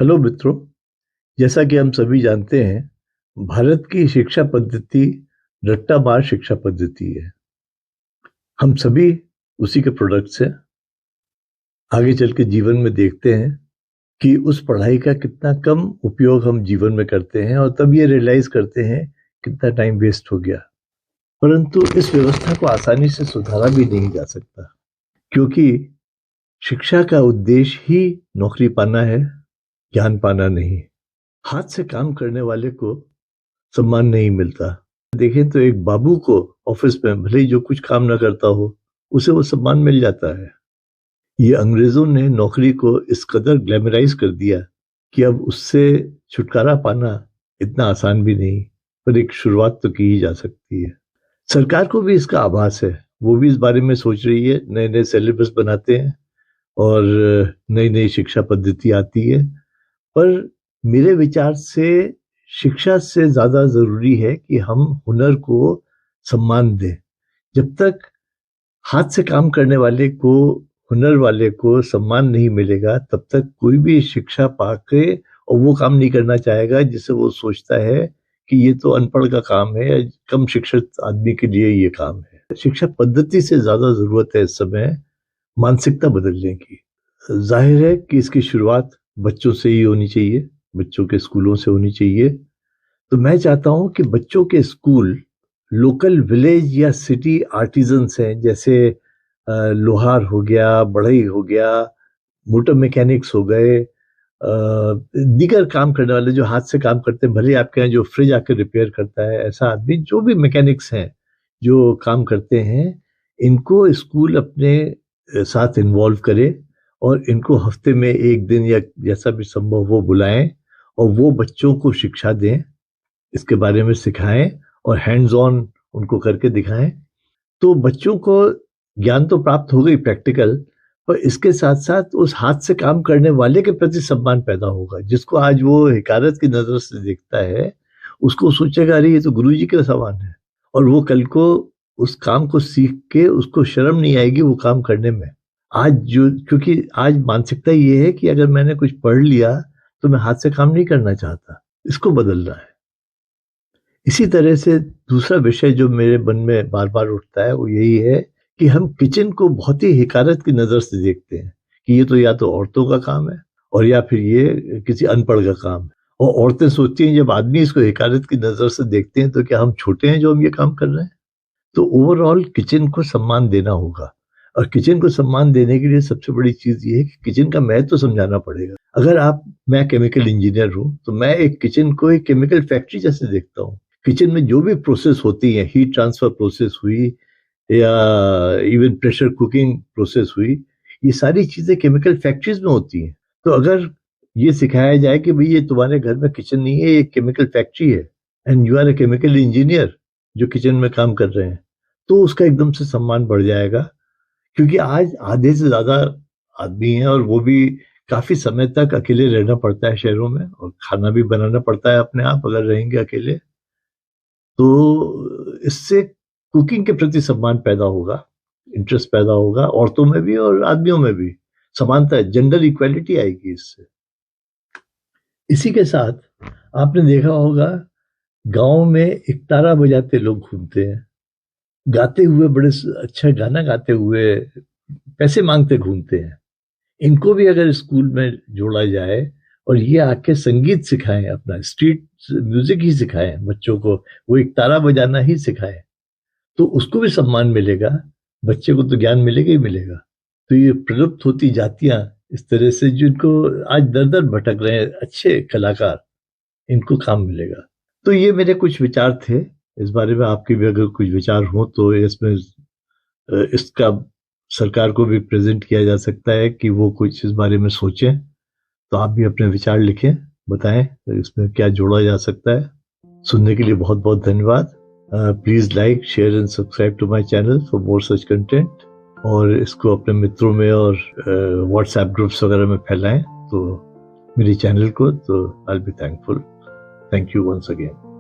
Hello मित्रों, जैसा कि हम सभी जानते हैं, भारत की शिक्षा पद्धति रट्टा मार शिक्षा पद्धति है। हम सभी उसी के प्रोडक्ट्स हैं। आगे चल के जीवन में देखते हैं कि उस पढ़ाई का कितना कम उपयोग हम जीवन में करते हैं और तब ये रियलाइज करते हैं कितना टाइम वेस्ट हो गया। परंतु इस व्यवस्था को आसानी से सुधारा भी नहीं जा सकता, क्योंकि शिक्षा का उद्देश्य ही नौकरी पाना है, ज्ञान पाना नहीं। हाथ से काम करने वाले को सम्मान नहीं मिलता। देखें तो एक बाबू को ऑफिस में भले ही जो कुछ काम ना करता हो, उसे वो सम्मान मिल जाता है। ये अंग्रेजों ने नौकरी को इस कदर ग्लैमराइज कर दिया कि अब उससे छुटकारा पाना इतना आसान भी नहीं, पर एक शुरुआत तो की ही जा सकती है। सरकार को भी इसका आभास है, वो भी इस बारे में सोच रही है। नए नए सिलेबस बनाते हैं और नई नई शिक्षा पद्धति आती है, पर मेरे विचार से शिक्षा से ज्यादा जरूरी है कि हम हुनर को सम्मान दें। जब तक हाथ से काम करने वाले को, हुनर वाले को सम्मान नहीं मिलेगा, तब तक कोई भी शिक्षा पाके और वो काम नहीं करना चाहेगा जिसे वो सोचता है कि ये तो अनपढ़ का काम है या कम शिक्षित आदमी के लिए ये काम है। शिक्षा पद्धति से ज्यादा जरूरत है इस समय मानसिकता बदलने की। जाहिर है कि इसकी शुरुआत बच्चों से ही होनी चाहिए, बच्चों के स्कूलों से होनी चाहिए। तो मैं चाहता हूं कि बच्चों के स्कूल लोकल विलेज या सिटी आर्टिजन्स हैं, जैसे लोहार हो गया, बढ़ई हो गया, मोटर मैकेनिक्स हो गए, दीगर काम करने वाले जो हाथ से काम करते हैं। भले आपके यहाँ जो फ्रिज आकर रिपेयर करता है, ऐसा आदमी, जो भी मैकेनिक्स हैं जो काम करते हैं, इनको स्कूल अपने साथ इन्वॉल्व करे और इनको हफ्ते में एक दिन या जैसा भी संभव हो बुलाएं और वो बच्चों को शिक्षा दें, इसके बारे में सिखाएं और हैंड्स ऑन उनको करके दिखाएं। तो बच्चों को ज्ञान तो प्राप्त हो गई प्रैक्टिकल, पर इसके साथ साथ उस हाथ से काम करने वाले के प्रति सम्मान पैदा होगा। जिसको आज वो हिकारत की नजर से देखता है, उसको सोचेगा अरे ये तो गुरुजी के समान है, और वो कल को उस काम को सीख के उसको शर्म नहीं आएगी वो काम करने में। आज जो, क्योंकि आज मानसिकता ये है कि अगर मैंने कुछ पढ़ लिया तो मैं हाथ से काम नहीं करना चाहता, इसको बदलना है। इसी तरह से दूसरा विषय जो मेरे मन में बार बार उठता है वो यही है कि हम किचन को बहुत ही हिकारत की नजर से देखते हैं कि ये तो या तो औरतों का काम है और या फिर ये किसी अनपढ़ का काम है। और औरतें सोचती हैं जब आदमी इसको हिकारत की नजर से देखते हैं तो क्या हम छोटे हैं जो हम ये काम कर रहे हैं? तो ओवरऑल किचन को सम्मान देना होगा, और किचन को सम्मान देने के लिए सबसे बड़ी चीज ये है कि किचन का महत्व तो समझाना पड़ेगा। अगर मैं केमिकल इंजीनियर हूं तो मैं एक किचन को एक केमिकल फैक्ट्री जैसे देखता हूँ। किचन में जो भी प्रोसेस होती है, हीट ट्रांसफर प्रोसेस हुई या इवन प्रेशर कुकिंग प्रोसेस हुई, ये सारी चीजें केमिकल फैक्ट्रीज में होती हैं। तो अगर ये सिखाया जाए कि भाई ये तुम्हारे घर में किचन नहीं है, ये केमिकल फैक्ट्री है and you are a chemical engineer जो किचन में काम कर रहे हैं, तो उसका एकदम से सम्मान बढ़ जाएगा। क्योंकि आज आधे से ज्यादा आदमी हैं और वो भी काफी समय तक अकेले रहना पड़ता है शहरों में, और खाना भी बनाना पड़ता है अपने आप अगर रहेंगे अकेले। तो इससे कुकिंग के प्रति सम्मान पैदा होगा, इंटरेस्ट पैदा होगा औरतों में भी और आदमियों में भी। समानता, जेंडर इक्वालिटी आएगी इससे। इसी के साथ आपने देखा होगा गांव में एक तारा बजाते लोग घूमते हैं, गाते हुए, बड़े अच्छा गाना गाते हुए पैसे मांगते घूमते हैं। इनको भी अगर स्कूल में जोड़ा जाए और ये आके संगीत सिखाएं, अपना स्ट्रीट म्यूजिक ही सिखाएं बच्चों को, वो एक तारा बजाना ही सिखाएं, तो उसको भी सम्मान मिलेगा, बच्चे को तो ज्ञान मिलेगा ही मिलेगा। तो ये प्रलुप्त होती जातियां इस तरह से, जिनको आज दर दर भटक रहे हैं अच्छे कलाकार, इनको काम मिलेगा। तो ये मेरे कुछ विचार थे। इस बारे में आपके भी अगर कुछ विचार हो तो इसमें इसका सरकार को भी प्रेजेंट किया जा सकता है कि वो कुछ इस बारे में सोचें। तो आप भी अपने विचार लिखें, बताएं तो इसमें क्या जोड़ा जा सकता है। सुनने के लिए बहुत बहुत धन्यवाद। Please like, share and subscribe to my channel for more such content, और इसको अपने मित्रों में और व्हाट्सएप ग्रुप्स वगैरह में फैलाएं तो मेरे चैनल को, तो I will be thankful. Thank you once again.